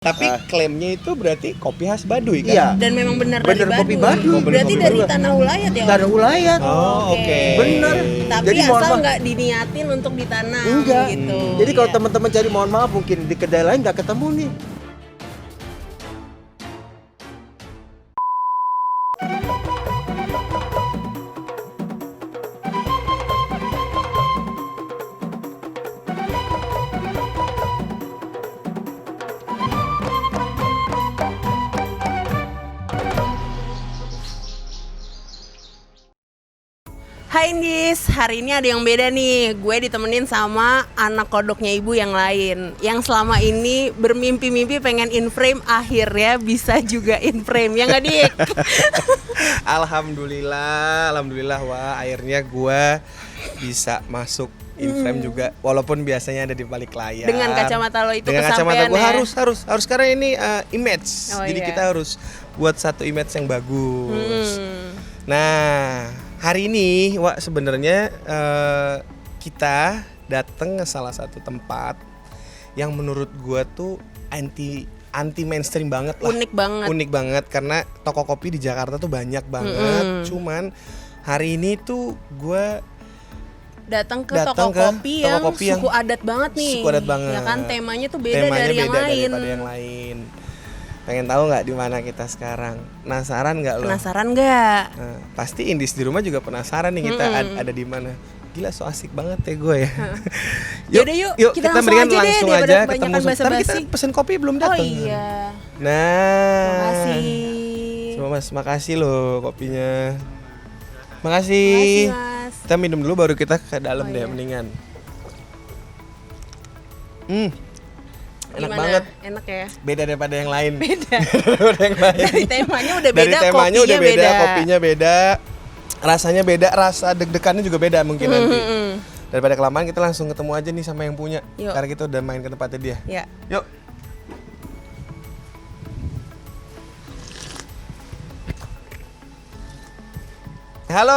Tapi klaimnya itu berarti kopi khas Baduy kan? Iya. Dan memang benar Bener dari kopi Baduy. Baduy. Berarti Bener dari kopi tanah Ulayat ya? Tanah Ulayat. Oh, oke. Bener. Tapi Jadi mohon asal maaf. nggak diniatin untuk ditanam Enggak. gitu. Jadi kalau Iya. teman-teman cari mohon maaf mungkin di kedai lain nggak ketemu nih. Hai Indis, hari ini ada yang beda nih. Gue ditemenin sama anak kodoknya ibu yang lain, yang selama ini bermimpi-mimpi pengen in frame, akhirnya bisa juga in frame, ya nggak Dik? Alhamdulillah wah akhirnya gua bisa masuk in frame juga walaupun biasanya ada di balik layar. Dengan kacamata lo itu Dengan kacamata kesampean gua ya? harus karena ini image. Oh, Jadi iya. kita harus buat satu image yang bagus. Hmm. Nah, hari ini Wak sebenarnya kita datang ke salah satu tempat yang menurut gua tuh anti mainstream banget lah. Unik banget. Karena toko kopi di Jakarta tuh banyak banget. Cuman hari ini tuh gua Datang ke toko kopi yang suku adat banget nih. Suku adat banget. Ya kan temanya tuh beda dari yang lain. Daripada yang lain. Pengen tahu nggak di mana kita sekarang? Penasaran nggak lo? Penasaran nggak? Nah, pasti Indis di rumah juga penasaran nih kita ada di mana. Gila so asik banget ya gue ya. Yaudah, yuk, kita langsung mendingan aja deh, langsung daripada aja kebanyakan ketemu. Ntar kita basa-basi. pesen kopi belum Oh datang. iya. Nah. Makasih. Coba Mas, makasih loh kopinya. Makasih. Mas. Kita minum dulu baru kita ke dalam Oh, deh iya. mendingan. Enak Gimana? banget. Enak ya. Beda daripada yang lain. Beda. Daripada yang lain. Dari temanya udah beda, Dari temanya udah kopinya beda, kopinya beda, rasanya beda, rasa deg-degannya juga beda mungkin nanti. Daripada kelamaan kita langsung ketemu aja nih sama yang punya. Yuk. Karena kita udah main ke tempatnya dia. Ya. Yuk. Halo.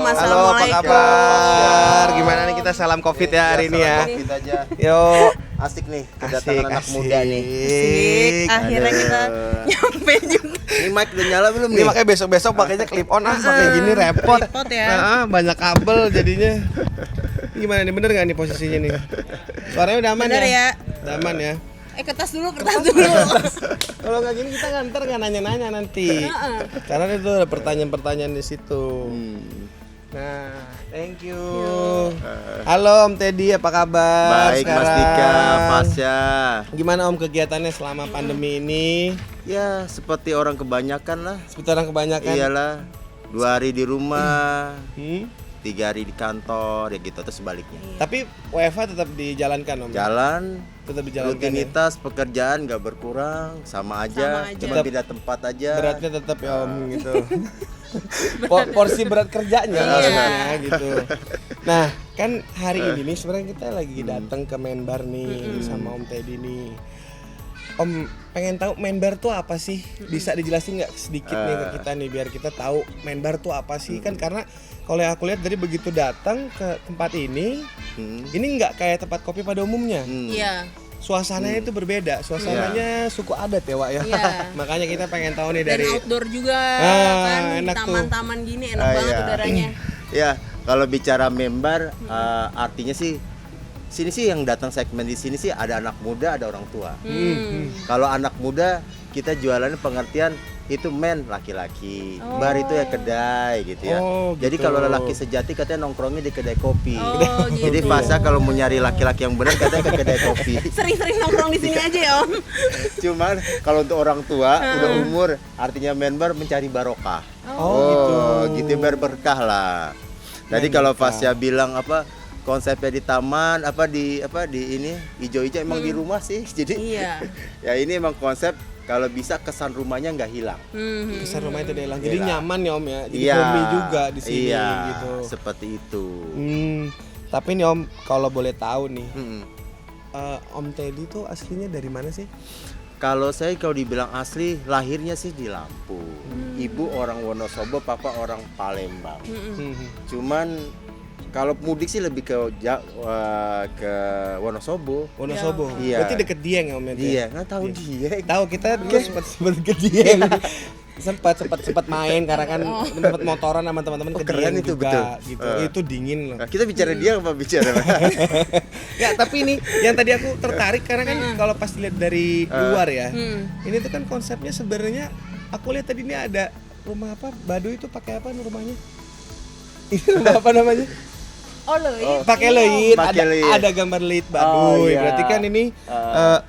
Mas. Halo, apa Assalamualaikum. kabar? Gimana nih kita salam Covid ya hari ini ya? Covid aja. Yuk. Asik nih Asik, kedatangan anak muda nih. Asik. Akhirnya Aduh. kita nyampe juga. Ini mic udah nyala belum Ini nih? makanya besok-besok pakainya clip on pakai gini repot. Repot ya. Banyak kabel jadinya. Gimana nih, bener gak nih posisinya nih? Suaranya udah aman Bener ya. Udah aman ya. Kertas dulu. Kalau nggak gini kita nganter nggak nanya-nanya nanti. Karena itu ada pertanyaan-pertanyaan di situ. Nah, thank you. Halo Om Teddy, apa kabar? Baik Mas sekarang? Dika, Fasya. Gimana Om kegiatannya selama pandemi ini? Ya seperti orang kebanyakan lah. Seperti orang kebanyakan. Iyalah. 2 hari di rumah, Hmm? 3 hari di kantor, ya gitu atau sebaliknya. Tapi WFH tetap dijalankan Om. Jalan, Tetap dijalankan. Ya? rutinitas pekerjaan nggak berkurang, sama aja, Sama aja. cuma Tetap beda tempat aja. Beratnya tetap ya Om gitu. Porsi berat kerjanya maksudnya gitu. Nah, kan hari ini nih sebenarnya kita lagi datang ke Menbar nih sama Om Teddy nih. Om pengen tahu Menbar tuh apa sih? Bisa dijelasin nggak sedikit nih ke kita nih biar kita tahu Menbar tuh apa sih? Kan karena kalau yang aku lihat dari begitu datang ke tempat ini nggak kayak tempat kopi pada umumnya. Iya. Suasananya itu berbeda. Suasananya suku adat ya, Wak ya. Iya. Makanya kita pengen tahu nih Dan dari outdoor juga kan, enak tuh. taman-taman gini enak banget iya. udaranya. Ya, kalau bicara member, artinya sih sini sih yang datang segmen di sini sih ada anak muda, ada orang tua. Kalau anak muda kita jualannya pengertian itu men laki-laki, bar itu ya kedai gitu ya. Oh, Jadi gitu. kalau lelaki sejati katanya nongkrongnya di kedai kopi. Oh, gitu. Jadi Fasa kalau mau nyari laki-laki yang benar katanya ke kedai kopi. Sering-sering nongkrong di sini aja ya Om. Cuman kalau untuk orang tua udah umur artinya member mencari barokah. Gitu biar berkah lah. Jadi kalau Fasya bilang apa konsepnya di taman di ini hijau-hijau emang di rumah sih. Jadi Iya. ya ini emang konsep kalau bisa kesan rumahnya nggak hilang. kesan rumah itu hilang. Jadi Iya. nyaman ya Om ya. Jadi Iya. homey juga di sini Iya, gitu. seperti itu. Tapi nih Om kalau boleh tahu nih, Mm-mm. Om Teddy tuh aslinya dari mana sih? Kalau saya kalau dibilang asli lahirnya sih di Lampung. Ibu orang Wonosobo, papa orang Palembang. Cuman Kalau mudik sih lebih ke Wonosobo. Wonosobo. Iya. Berarti deket Dieng ya Om ya? Iya, nggak tahu dia. Tahu kita dulu sempat ke Dieng. sempat main karena kan sempat motoran sama teman-teman ke keren Dieng itu, juga betul. gitu. Itu dingin loh. Nah, kita bicara dia apa bicara? Ya tapi ini yang tadi aku tertarik karena kan kalau pas lihat dari luar ya, ini tuh kan konsepnya sebenarnya aku lihat tadi ini ada rumah apa Baduy itu pakai apa rumahnya? Ini rumah apa namanya? Oh, Leit. Pakai leit, Pakai leit. ada gambar leit Baduy. Oh, iya. Berarti kan ini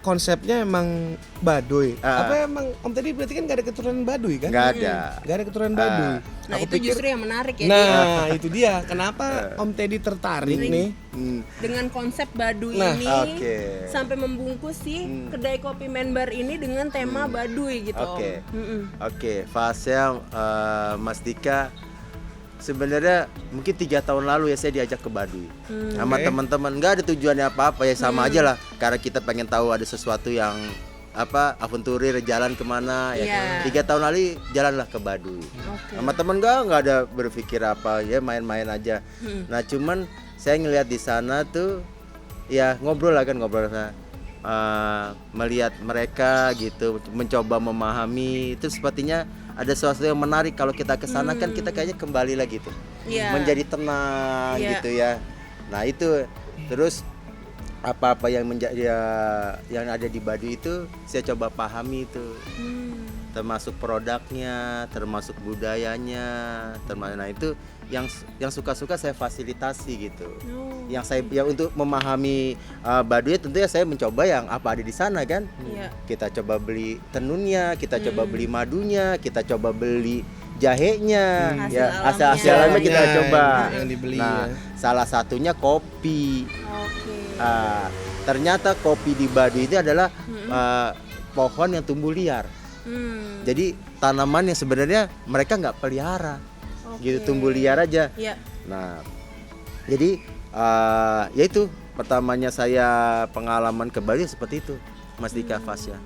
konsepnya emang Baduy. Apa emang Om tadi berarti kan gak ada keturunan Baduy kan? Nggak ada. Gak ada keturunan Baduy. Nah, Aku itu pikir, justru yang menarik ya. nah itu dia. Kenapa Om Teddy tertarik nih? Dengan konsep Baduy Nah, ini oke. sampai membungkus si kedai kopi Menbar ini dengan tema Baduy gitu. Oke. Om. Oke, fase Mas Dika sebenarnya mungkin 3 tahun lalu ya saya diajak ke Baduy sama teman-teman. Nggak ada tujuannya apa-apa ya, sama aja lah karena kita pengen tahu ada sesuatu yang aventurir, jalan kemana ya. 3 tahun lalu jalanlah ke Baduy sama teman. Nggak ada berpikir apa ya, main-main aja. Nah cuman saya ngelihat di sana tuh ya ngobrol melihat mereka gitu, mencoba memahami itu sepertinya ada sesuatu yang menarik. Kalau kita ke sana kan kita kayaknya kembali lagi tuh. Menjadi tenang gitu ya. Nah, itu terus apa-apa yang yang ada di Baduy itu saya coba pahami itu. Termasuk produknya, termasuk budayanya, nah itu yang suka-suka saya fasilitasi gitu. Yang saya untuk memahami Baduy tentunya saya mencoba yang apa ada di sana kan. Kita coba beli tenunnya, kita coba beli madunya, kita coba beli jahenya, hasil alamnya kita coba. Yang dibeli, nah, salah satunya kopi. Ternyata kopi di Baduy itu adalah pohon yang tumbuh liar. Jadi tanaman yang sebenarnya mereka nggak pelihara, gitu, tumbuh liar aja. Nah, jadi ya itu pertamanya saya pengalaman ke Bali seperti itu, Mas Dika Fasya.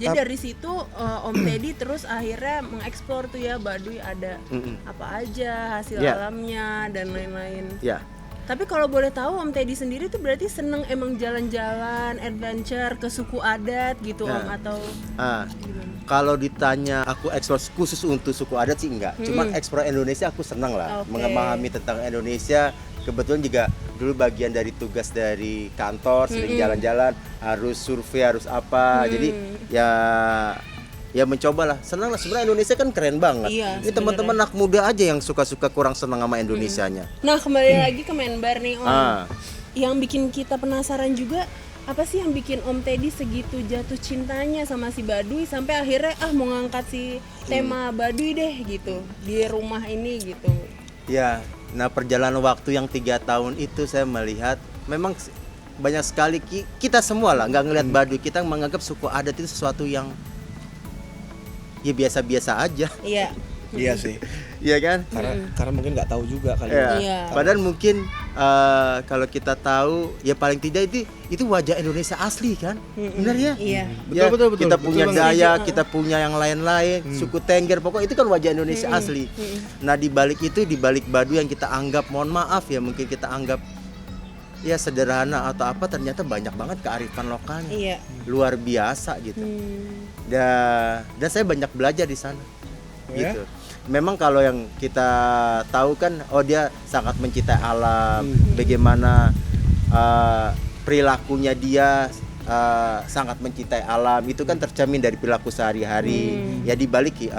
Jadi dari situ Om Teddy terus akhirnya mengeksplor tuh ya Baduy ada apa aja, hasil alamnya dan lain-lain. Tapi kalau boleh tahu Om Teddy sendiri tuh berarti seneng emang jalan-jalan, adventure ke suku adat gitu Om atau gimana? Kalau ditanya aku eksplor khusus untuk suku adat sih enggak. Cuman eksplor Indonesia aku senang lah, memahami tentang Indonesia. Kebetulan juga dulu bagian dari tugas dari kantor, sering jalan-jalan, harus survei, harus apa. Jadi ya mencobalah, senang lah. Sebenarnya Indonesia kan keren banget. Ini teman-teman anak muda aja yang suka-suka kurang senang sama Indonesianya. Nah, kembali lagi ke Menbar nih Om. Yang bikin kita penasaran juga, apa sih yang bikin Om Teddy segitu jatuh cintanya sama si Baduy sampai akhirnya mau ngangkat si tema Baduy deh gitu di rumah ini gitu. Ya, nah perjalanan waktu yang 3 tahun itu saya melihat memang banyak sekali kita semua lah nggak ngelihat Baduy, kita menganggap suku adat itu sesuatu yang ya biasa-biasa aja. Iya sih. Iya kan? Karena mungkin nggak tahu juga kali. Padahal mungkin kalau kita tahu ya paling tidak itu wajah Indonesia asli kan, benar ya? Betul. Kita punya Dayak, kita punya yang lain-lain, suku Tengger, pokoknya itu kan wajah Indonesia asli. Nah di balik itu, di balik Baduy yang kita anggap, mohon maaf ya, mungkin kita anggap ya sederhana atau apa, ternyata banyak banget kearifan lokalnya, luar biasa gitu. Dan saya banyak belajar di sana, gitu. Memang kalau yang kita tahu kan, dia sangat mencintai alam, bagaimana perilakunya dia sangat mencintai alam, itu kan tercermin dari perilaku sehari-hari. Ya dibalik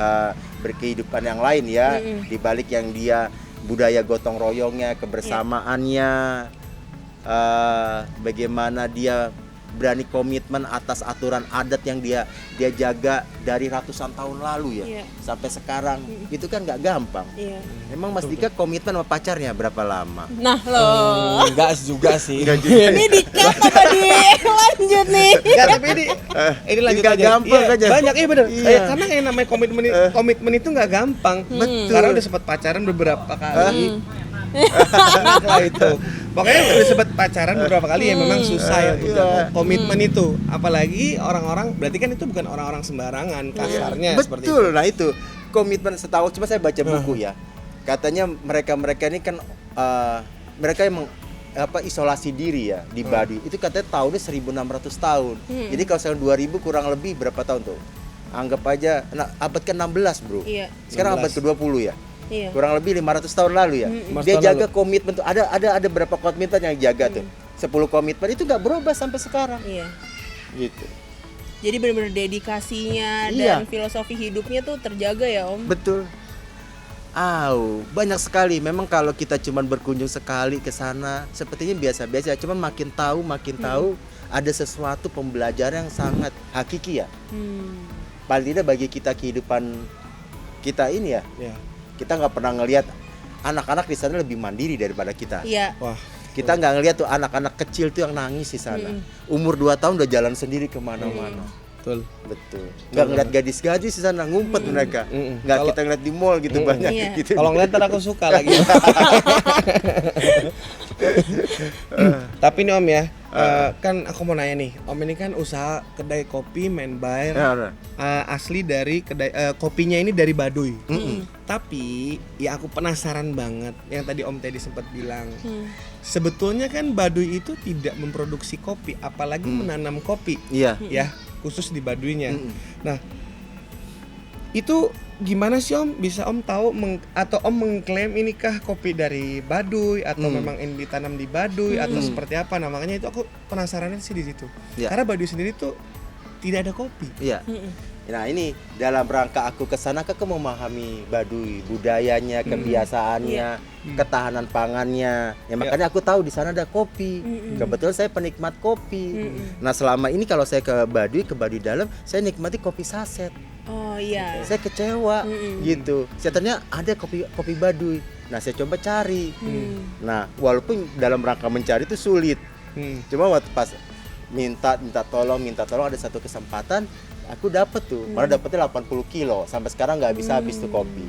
berkehidupan yang lain ya, dibalik yang dia budaya gotong royongnya, kebersamaannya, bagaimana dia berani komitmen atas aturan adat yang dia jaga dari ratusan tahun lalu ya, sampai sekarang. Itu kan nggak gampang. Emang Mas Dika komitmen sama pacarnya berapa lama? Nah loh, enggak juga sih. ini dikat apa lanjut nih? Enggak, tapi ini lanjut aja. Gampang aja. Banyak bener. Karena yang namanya komitmen itu nggak gampang. Betul. Karena udah sempat pacaran beberapa kali. Nah, itu pokoknya udah sempat pacaran beberapa kali ya, memang susah ya gitu. Komitmen itu, apalagi orang-orang, berarti kan itu bukan orang-orang sembarangan kasarnya. Seperti itu. Betul. Nah itu komitmen, setahu cuma saya baca buku ya, katanya mereka ini kan mereka yang isolasi diri ya di Baduy. Itu katanya tahunnya 1600 tahun. Jadi kalau sekarang 2000 kurang lebih berapa tahun tuh? Anggap aja abad ke-16, Bro. Iya. Sekarang 16. abad ke-20 ya. Iya. Kurang lebih 500 tahun lalu ya. 500 Dia tahun jaga lalu. komitmen tuh. Ada berapa komitmen yang jaga tuh? 10 komitmen itu nggak berubah sampai sekarang. Iya. Gitu. Jadi benar-benar dedikasinya Iya. dan filosofi hidupnya tuh terjaga ya Om. Betul. Banyak sekali. Memang kalau kita cuman berkunjung sekali ke sana, sepertinya biasa-biasa. Cuman makin tahu ada sesuatu pembelajaran yang sangat hakiki ya. Paling tidak bagi kita kehidupan kita ini ya. Ya. Kita nggak pernah ngelihat anak-anak di sana lebih mandiri daripada kita. Iya. Wah. Kita nggak ngelihat tuh anak-anak kecil tuh yang nangis di sana. Umur 2 tahun udah jalan sendiri kemana-mana. Betul. Nggak ngeliat gadis-gadis di sana ngumpet mereka. Nggak kita ngeliat di mall gitu banyak Iya. gitu. Kalau ngeliat ntar aku suka lagi. Tapi nih Om ya, kan aku mau nanya nih, Om ini kan usaha kedai kopi Menbar, Ya, asli dari kedai kopinya ini dari Baduy. Tapi ya aku penasaran banget yang tadi Om Teddy sempat bilang. Sebetulnya kan Baduy itu tidak memproduksi kopi, apalagi menanam kopi. Iya. Ya, khusus di Baduynya. Nah, itu gimana sih Om bisa Om tahu atau Om mengklaim inikah kopi dari Baduy atau memang ini ditanam di Baduy atau seperti apa? Nah, makanya itu aku penasarannya sih di situ. Ya. Karena Baduy sendiri tuh tidak ada kopi. Iya. Nah ini dalam rangka aku kesana aku memahami Baduy, budayanya, kebiasaannya, ketahanan pangannya. Ya makanya aku tahu di sana ada kopi. Kebetulan saya penikmat kopi. Nah selama ini kalau saya ke Baduy dalam, saya nikmati kopi saset. Oh iya. Saya kecewa gitu. Saya ada kopi Baduy. Nah saya coba cari. Nah walaupun dalam rangka mencari itu sulit. Cuma waktu pas minta tolong ada satu kesempatan aku dapat tuh, malah dapetnya 80 kilo sampai sekarang nggak bisa habis tuh kopi.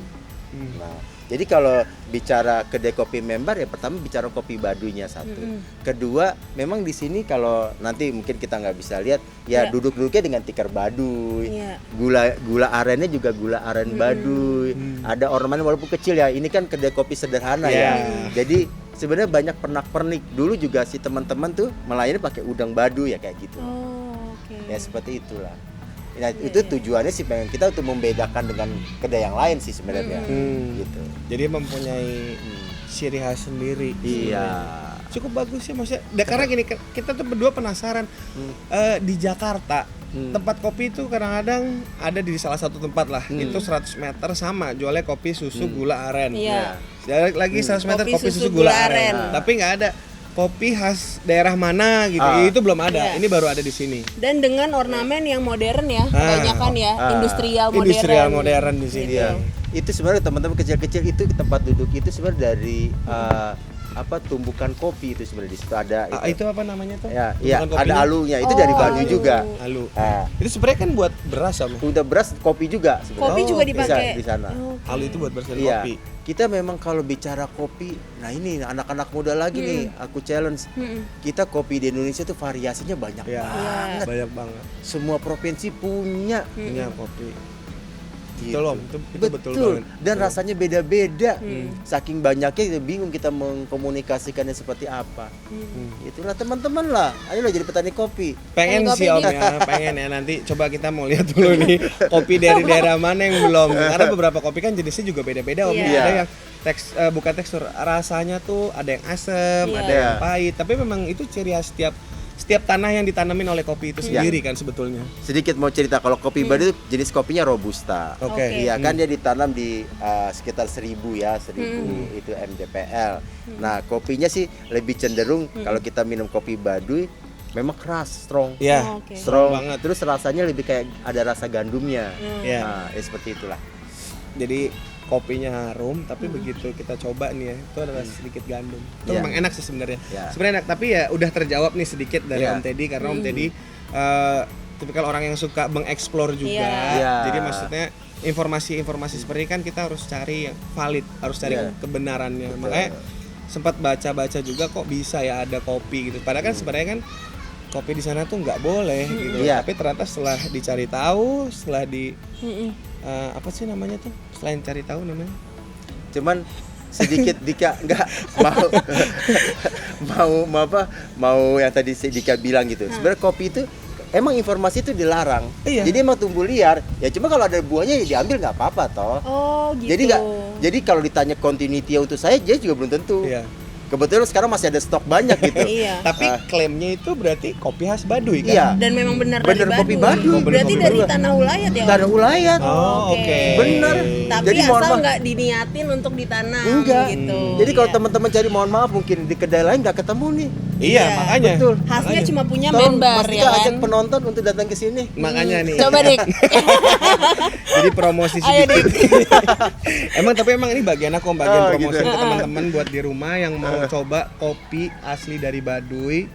Nah jadi kalau bicara kedai kopi Menbar ya pertama bicara kopi Baduynya satu. Kedua memang di sini kalau nanti mungkin kita nggak bisa lihat ya duduk-duduknya dengan tikar Baduy. Gula arennya juga gula aren Baduy. Ada ornamen walaupun kecil ya, ini kan kedai kopi sederhana ya. Jadi sebenarnya banyak pernak-pernik. Dulu juga si teman-teman tuh melayani pakai udang Baduy ya kayak gitu. Oh, oke. Ya seperti itulah. Nah, itu tujuannya sih pengen kita untuk membedakan dengan kedai yang lain sih sebenarnya. Gitu. Jadi mempunyai ciri khas sendiri. Iya. Cukup bagus ya maksudnya. Karena gini kita tuh berdua penasaran di Jakarta tempat kopi itu kadang-kadang ada di salah satu tempat lah. Itu 100 meter sama jualnya kopi susu gula aren. Iya. Lagi 100 meter kopi susu gula aren. Tapi nggak ada kopi khas daerah mana gitu. Itu belum ada. Ini baru ada di sini. Dan dengan ornamen yang modern ya, kebanyakan ya, industrial modern. Industrial modern di sini. Iya. Itu sebenarnya teman-teman kecil-kecil itu tempat duduk itu sebenarnya dari tumbukan kopi itu sebenarnya di situ ada Itu apa namanya tuh? Ya, Tumbukan iya, kopinya? ada alunya. Itu dari Baduy juga. Alu. Nah, Itu sebenarnya kan buat beras Om. udah beras kopi juga sebenarnya. Kopi juga Bisa dipakai di sana. Alu itu buat beras Iya. kopi. Kita memang kalau bicara kopi, nah ini anak-anak muda lagi nih, aku challenge. Kita kopi di Indonesia tuh variasinya banyak Ya, banget. banyak banget. Semua provinsi punya. Punya kopi. Gitu. Betul Om, itu betul banget. Dan Betul. rasanya beda-beda. Saking banyaknya kita bingung kita mengkomunikasikannya seperti apa. Itulah teman-teman lah, ayolah jadi petani kopi. Pengen Petani sih kopi Om ya, pengen ya. Nanti coba kita mau lihat dulu nih kopi dari daerah mana yang belum. Karena beberapa kopi kan jenisnya juga beda-beda Om. Iya. Ada yang bukan tekstur, rasanya tuh ada yang asem, Iya. ada yang pahit. Tapi memang itu ciri khas setiap tanah yang ditanamin oleh kopi itu sendiri kan sebetulnya. Sedikit mau cerita kalau kopi Baduy itu jenis kopinya robusta. Oke. Iya kan dia ditanam di sekitar 1000 itu mdpl. Nah kopinya sih lebih cenderung kalau kita minum kopi Baduy memang keras, strong. Iya. Oke. Strong banget. Terus rasanya lebih kayak ada rasa gandumnya. Iya. Nah, ya seperti itulah. Jadi kopinya harum tapi begitu kita coba nih ya itu ada sedikit gandum. Itu Iya. memang enak sih sebenarnya. Iya. Sebenarnya enak tapi ya udah terjawab nih sedikit dari Iya. Om Teddy karena Om Teddy tipikal orang yang suka mengeksplor juga. Iya. Jadi maksudnya informasi-informasi seperti ini kan kita harus cari yang valid, harus cari Iya. kebenarannya. Makanya sempat baca-baca juga kok bisa ya ada kopi gitu. Padahal kan sebenarnya kan kopi di sana tuh nggak boleh gitu. Iya. Tapi ternyata setelah dicari tahu, setelah apa sih namanya tuh? Selain cari tahu namanya? Cuman sedikit Dika nggak mau yang tadi Dika bilang gitu. Sebenarnya kopi itu emang informasi itu dilarang. Iya. Jadi emang tumbuh liar. Ya cuma kalau ada buahnya ya diambil nggak apa-apa toh. Oh gitu. Jadi kalau ditanya continuity untuk saya, dia juga belum tentu. Iya. Kebetulan sekarang masih ada stok banyak gitu. Iya. Tapi klaimnya itu berarti kopi khas Baduy kan? Iya. Dan memang benar Bener dari kopi Baduy. Baduy. Berarti Bener dari kopi tanah ulayat ya? Om? Tanah ulayat. Oh, oke. Bener. Tapi Jadi mohon asal maaf. nggak diniatin untuk ditanam Enggak. gitu. Jadi kalau Iya. teman-teman cari mohon maaf mungkin di kedai lain nggak ketemu nih. Iya, makanya. Betul. khasnya cuma punya Tolong Menbar Mas ya Dika ajak kan. penonton untuk datang ke sini. Makanya nih. Coba Dik. Jadi promosi Ayo, sedikit. emang ini bagian aku bagian Oh, promosi gitu. ke teman-teman buat di rumah yang mau coba kopi asli dari Baduy.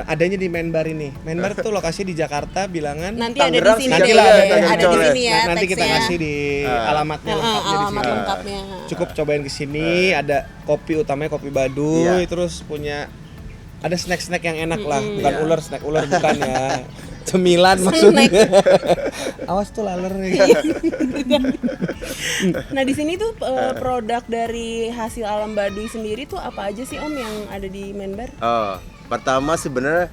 Adanya di Menbar ini. Menbar tuh lokasi di Jakarta, Bilangan. Nanti ada di Tangerang sini. sih, Nanti deh. lah ada Ada di Tangerang. sini ya. nanti kita teksnya. kasih di alamatnya lengkapnya di Alamat sini. lengkapnya. Cukup cobain ke sini, ada kopi utamanya kopi Baduy, Iya. terus punya ada snack-snack yang enak lah, bukan Iya. snack ular bukan ya. Cemilan maksudnya. Awas tuh laler nih. Nah di sini tuh produk dari hasil alam Baduy sendiri tuh apa aja sih Om yang ada di Menbar? Oh, pertama sebenarnya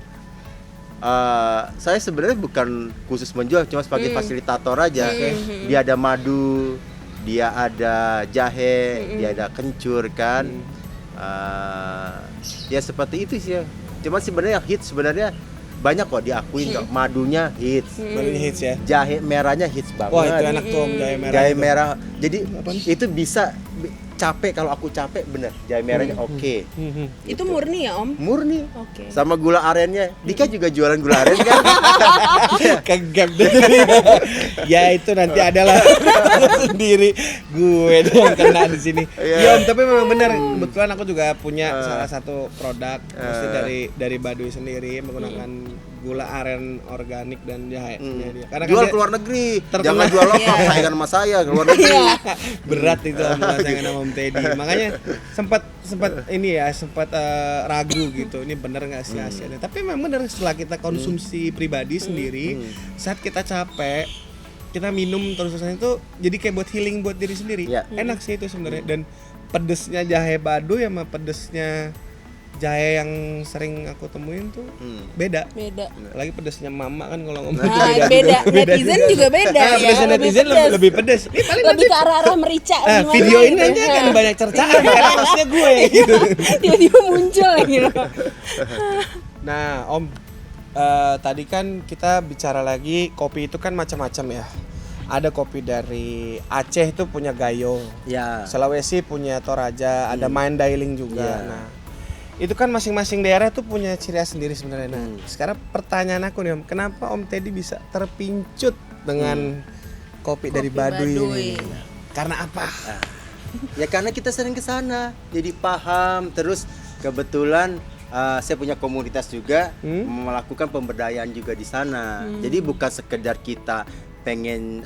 saya sebenarnya bukan khusus menjual, cuma sebagai fasilitator aja. Dia ada madu, dia ada jahe, dia ada kencur kan. Ya seperti itu sih ya. Cuma sebenarnya yang hits sebenarnya banyak kok diakuin kok. Madunya hits, Baduy hits ya. jahe merahnya hits banget. Wah itu enak tuh Om, jahe merah. Jahe itu. merah. Jadi itu bisa capek, kalau aku capek bener. Jahe merahnya oke. Itu murni ya Om? Murni. Oke. Sama gula arennya. Dika juga jualan gula aren kan? Kegap deh. Ya itu nanti adalah sendiri gue deh yang kena di sini. Iya. Ya Om, tapi memang benar. Kebetulan aku juga punya salah satu produk mesti dari Baduy sendiri menggunakan gula aren organik dan jahe. Dia. Karena Jual kan ke luar negeri. terkenal. Jangan jual lokal, Iya. saingan sama saya ke luar negeri. berat itu Om, saingan sama Om Teddy. Makanya sempat ragu gitu. Ini bener nggak sih hasilnya? Tapi memang bener setelah kita konsumsi pribadi sendiri, saat kita capek, kita minum terus-terusan itu jadi kayak buat healing buat diri sendiri. Iya. Enak sih itu sebenarnya. Dan pedesnya jahe Baduy sama pedesnya jahe yang sering aku temuin tuh beda. Beda. Lagi pedesnya mama kan kalau ngomong itu Nah, beda. Netizen juga beda ya. pedesnya netizen pedes. lebih pedes. Ini paling Lebih ke arah-arah merica Nah, gimana video ini gitu. nanti akan banyak cercaan karena hostnya gue gitu. Tiba-tiba muncul gitu. Nah, Om, tadi kan kita bicara lagi kopi itu kan macam-macam ya. Ada kopi dari Aceh itu punya Gayo, Ya. Sulawesi punya Toraja, ada Mandailing juga. Iya. Nah, itu kan masing-masing daerah tuh punya ciri khas sendiri sebenarnya. Nah, sekarang pertanyaan aku nih Om, kenapa Om Teddy bisa terpincut dengan kopi dari Baduy Baduy. ini? Karena apa? Ya karena kita sering ke sana, jadi paham. Terus kebetulan saya punya komunitas juga melakukan pemberdayaan juga di sana. Jadi bukan sekedar kita pengen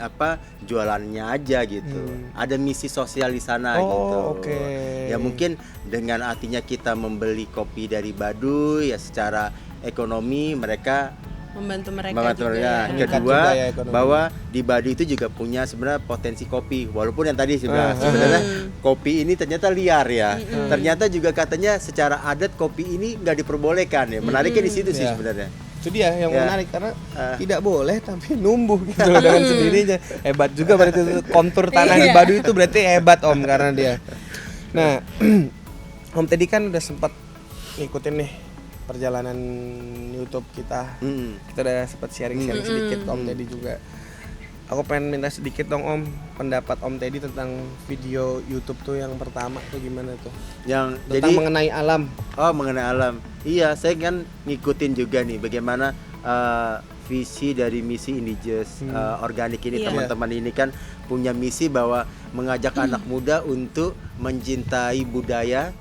jualannya aja gitu. Ada misi sosial di sana gitu. Oke. Ya mungkin dengan artinya kita membeli kopi dari Baduy ya secara ekonomi mereka Membantu mereka membantu juga. mereka. Ya. Meningkat Kedua juga ya ekonomi. bahwa di Baduy itu juga punya sebenarnya potensi kopi. Walaupun yang tadi sebenarnya kopi ini ternyata liar ya. Ternyata juga katanya secara adat kopi ini nggak diperbolehkan ya. Menariknya di situ sih Ya. sebenarnya. Itu dia yang Ya. menarik karena tidak boleh tapi numbuh gitu loh dengan sendirinya. Hebat juga berarti itu kontur tanah di Baduy itu berarti hebat Om karena dia. Nah, Om tadi kan udah sempat ngikutin nih perjalanan YouTube kita. Kita udah sempat sharing-sharing sedikit ke Om Teddy juga. Aku pengen minta sedikit dong Om pendapat Om Teddy tentang video YouTube tuh yang pertama tuh gimana tuh? Yang Tentang mengenai alam. mengenai alam. Iya, saya kan ngikutin juga nih bagaimana visi dari misi Indigenous Organik ini. Iya. Teman-teman ini kan punya misi bahwa mengajak anak muda untuk mencintai budaya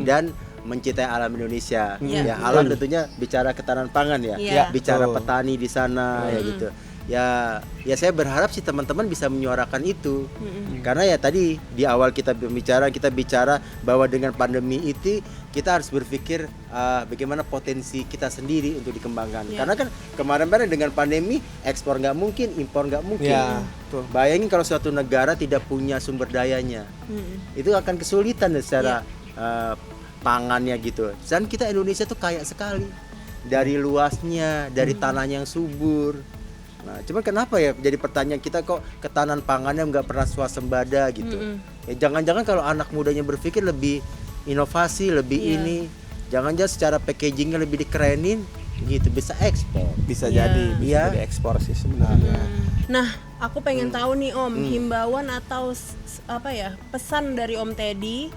dan mencintai alam Indonesia. Iya. Ya, alam tentunya bicara ketahanan pangan ya. Iya. Bicara Betul. petani di sana ya gitu. ya saya berharap sih teman-teman bisa menyuarakan itu. Karena ya tadi di awal kita bicara bahwa dengan pandemi itu kita harus berpikir bagaimana potensi kita sendiri untuk dikembangkan. Karena kan kemarin dengan pandemi ekspor nggak mungkin, impor nggak mungkin. Bayangin kalau suatu negara tidak punya sumber dayanya, itu akan kesulitan secara pangannya gitu. Dan kita Indonesia tuh kaya sekali dari luasnya, dari tanahnya yang subur. Nah, cuman kenapa ya jadi pertanyaan kita kok ketahanan pangannya nggak pernah swasembada gitu? Ya jangan-jangan kalau anak mudanya berpikir lebih inovasi, lebih ini, jangan-jangan secara packagingnya lebih dikerenin, gitu bisa ekspor. Bisa jadi, bisa diekspor sih sebenarnya. Nah, aku pengen tahu nih Om, himbauan atau pesan dari Om Teddy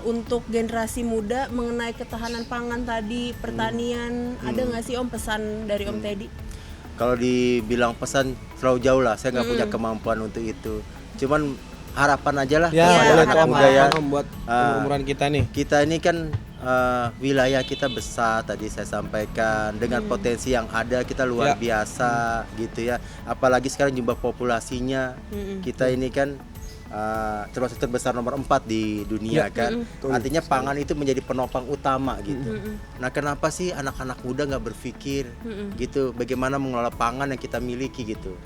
untuk generasi muda mengenai ketahanan pangan tadi, pertanian, ada nggak sih Om pesan dari Om Teddy? Kalau dibilang pesan terlalu jauh lah, saya nggak punya kemampuan untuk itu. Cuman harapan aja lah kepada anak muda ya. Buat umuran kita nih. Kita ini kan wilayah kita besar tadi saya sampaikan, dengan potensi yang ada kita luar biasa gitu ya. Apalagi sekarang jumlah populasinya kita ini kan termasuk terbesar nomor 4 di dunia kan. Artinya pangan itu menjadi penopang utama gitu. Nah, kenapa sih anak-anak muda nggak berpikir gitu bagaimana mengelola pangan yang kita miliki gitu.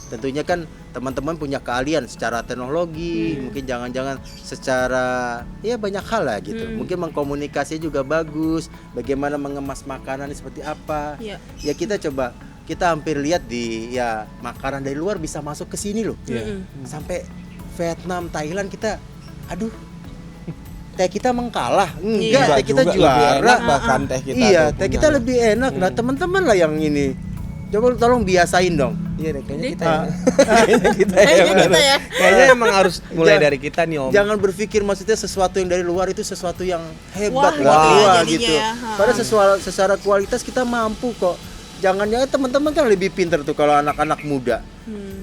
Tentunya kan teman-teman punya keahlian secara teknologi, mungkin jangan-jangan secara banyak hal lah gitu. Mungkin mengkomunikasi juga bagus, bagaimana mengemas makanan seperti apa. Ya kita coba, kita hampir lihat di makanan dari luar bisa masuk ke sini loh. Sampai Vietnam, Thailand kita, teh kita mengkalah, enggak, teh kita juara, bahkan teh kita. Iya, teh kita lebih enak. Nah, teman-teman lah yang ini, coba tolong biasain dong. Iya deh, kayaknya kita ya. Kayaknya emang harus mulai dari kita nih Om. Jangan berpikir maksudnya sesuatu yang dari luar itu sesuatu yang hebat, gitu. Padahal secara kualitas kita mampu kok. Jangan-jangan teman-teman kan lebih pintar tuh kalau anak-anak muda.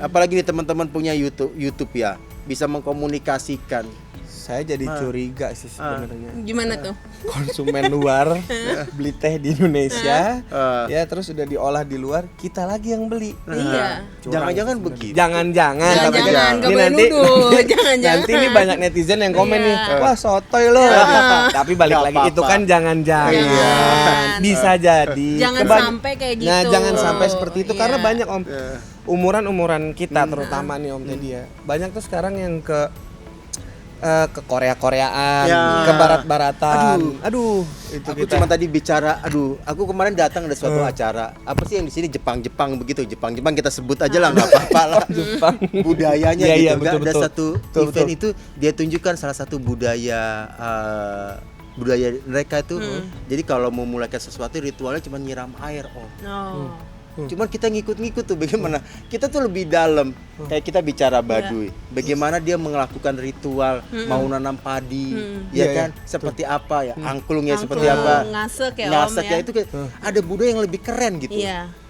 Apalagi nih teman-teman punya YouTube ya, bisa mengkomunikasikan. Saya jadi curiga sih sebenarnya. Gimana tuh? Konsumen luar beli teh di Indonesia, ya terus udah diolah di luar, kita lagi yang beli. Jangan-jangan begitu. Jangan-jangan, nanti ini banyak netizen yang komen nih, wah sotoy lo. Tapi balik lagi itu kan jangan-jangan. Bisa jadi. Jangan sampai kayak gitu. Nah, jangan sampai seperti itu karena banyak Om. Umuran kita terutama nih Om Teddy ya. Banyak tuh sekarang yang ke Korea-Koreaan, ke barat-baratan. Aduh, itu aku cuma tadi bicara, aku kemarin datang ada suatu acara. Apa sih yang di sini Jepang begitu. Jepang kita sebut aja lah, enggak apa-apa lah. Jepang budayanya gitu. Ada satu event itu dia tunjukkan salah satu budaya mereka itu. Jadi kalau mau mulai sesuatu ritualnya cuma nyiram air, Cuman kita ngikut-ngikut tuh bagaimana kita tuh lebih dalam, kayak kita bicara Baduy, bagaimana dia melakukan ritual mau nanam padi, kan seperti apa ya, angklungnya seperti apa, ngasek ya itu ada budaya yang lebih keren gitu.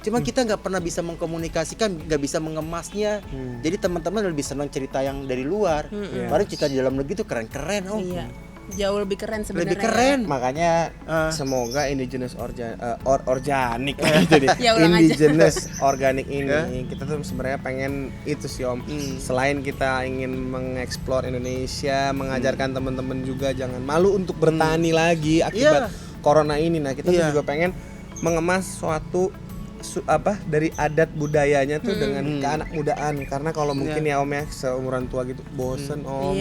Cuma kita nggak pernah bisa mengkomunikasikan, nggak bisa mengemasnya. Jadi teman-teman lebih senang cerita yang dari luar, padahal cerita di dalam negeri tuh keren-keren. Jauh lebih keren sebenarnya. Lebih keren. Makanya semoga indigenous organik indigenous organik ini kita tuh sebenarnya pengen itu sih Om. Selain kita ingin mengeksplor Indonesia, mengajarkan teman-teman juga jangan malu untuk bertani lagi akibat corona ini. Nah, kita tuh juga pengen mengemas suatu dari adat budayanya tuh dengan keanak mudaan, karena kalau mungkin ya Om ya seumuran tua gitu bosen Om.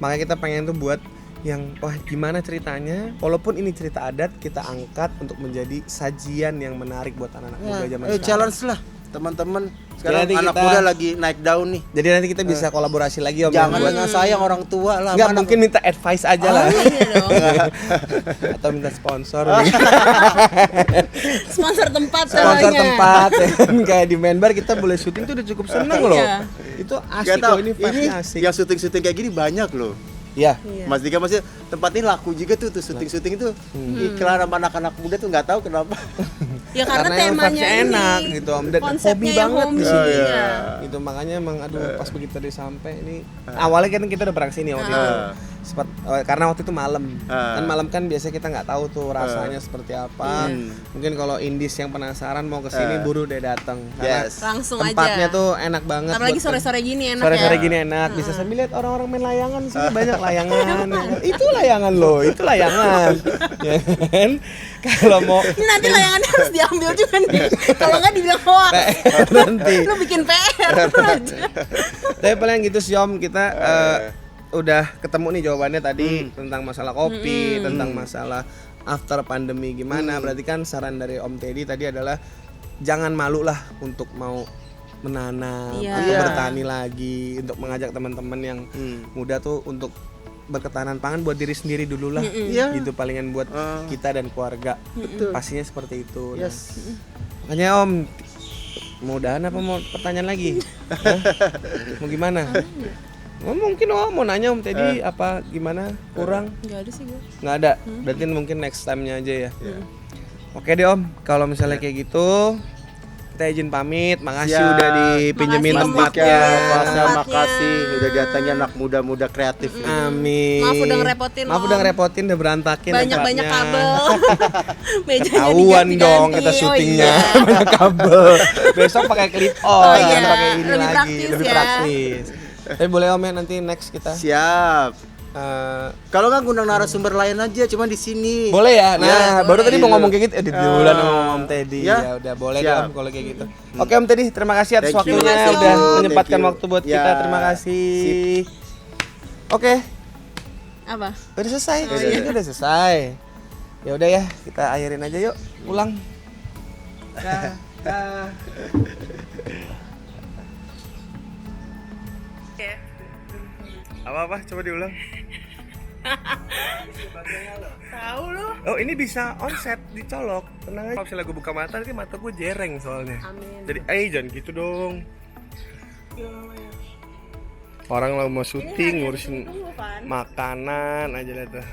Makanya kita pengen tuh buat yang gimana ceritanya, walaupun ini cerita adat kita angkat untuk menjadi sajian yang menarik buat anak-anak muda zaman sekarang. Challenge lah teman-teman. Sekarang anak muda lagi naik daun nih. Jadi nanti kita bisa kolaborasi lagi Om. Jangan dengan sayang orang tua lah. Enggak, mungkin minta advice aja lah. Atau minta sponsor. Sponsor tempat Kayak di Menbar kita boleh syuting tuh udah cukup seneng loh. Itu asik loh, ini asik. Yang syuting-syuting kayak gini banyak loh. Iya. Mas Dika masih tempat ini laku juga tuh syuting itu. Iklan sama anak-anak muda tuh nggak tahu kenapa. Ya karena yang temanya vibes-nya ini enak gitu Om. Dan konsepnya hobi yang banget homey, di sini. iya. Gitu makanya emang aduh pas begitu tadi sampai ini awalnya kan kita udah pernah kesini waktu itu. Karena waktu itu malam. Kan malam kan biasanya kita nggak tahu tuh rasanya seperti apa. Mungkin kalau Indis yang penasaran mau kesini buru deh datang. Karena langsung tempatnya aja. tuh enak banget. Apalagi buat- sore-sore gini enak Sore-sore ya. gini enak, bisa sambil lihat orang-orang main layangan sini banyak layangan. Itu layangan loh, itu layangan. Ya kan? Kalau mau Ini nanti layangannya harus diambil juga nih. Kalau nggak dibilang hoax. nanti. Lu bikin PR aja. Tapi paling gitu sih Om, kita udah ketemu nih jawabannya tadi tentang masalah kopi, tentang masalah after pandemi gimana. Berarti kan saran dari Om Teddy tadi adalah jangan malu lah untuk mau menanam atau bertani lagi, untuk mengajak teman-teman yang muda tuh untuk berketahanan pangan buat diri sendiri dulu lah. Gitu palingan buat kita dan keluarga. Pastinya seperti itu. Nah, makanya Om mudahan apa mau pertanyaan lagi? Hah? Mau gimana? Mungkin mau nanya Om Teddy apa gimana kurang? Nggak ada sih gue. Nggak ada. Berarti mungkin next time-nya aja ya. Oke deh Om, kalau misalnya kayak gitu kita izin pamit. Makasih Siap. udah dipinjemin Makasih, tempatnya. Pasnya makasih udah datangnya anak muda-muda kreatif. Amin. Maaf udah ngerepotin, Maaf Om. udah ngerepotin, udah berantakin Banyak-banyak tempatnya. kabel. Mejanya Ketahuan diganti-ganti. dong kita syutingnya banyak kabel. Besok pakai clip on, Oh iya, pakai ini lebih lagi, praktis lebih ya. praktis. Tapi boleh Om ya nanti next kita. Siap. eh, Kalau nggak ngundang narasumber lain aja, cuma di sini. boleh ya. Nah, baru tadi mau Gitu. ngomong kayak gitu, di bulan sama Om Teddy. Ya. Ya udah boleh deh Siap. Om kalau kayak gitu. Oke Om Teddy, terima kasih atas Thank you. waktunya Terima kasih, udah Om. menyempatkan Thank you. waktu buat Ya. kita. Terima kasih. Oke, Apa? udah selesai. Ini udah selesai. Ya udah ya, kita akhirin aja yuk. Pulang. Dah. Apa-apa? Coba diulang. Tahu lu. Oh ini bisa onset dicolok, tenang aja. Kalau misalnya gue buka mata nanti mata gue jereng soalnya. Amin. Jadi jangan gitu dong. Orang lah mau syuting ngurusin Tunggu kan. makanan aja lah tuh.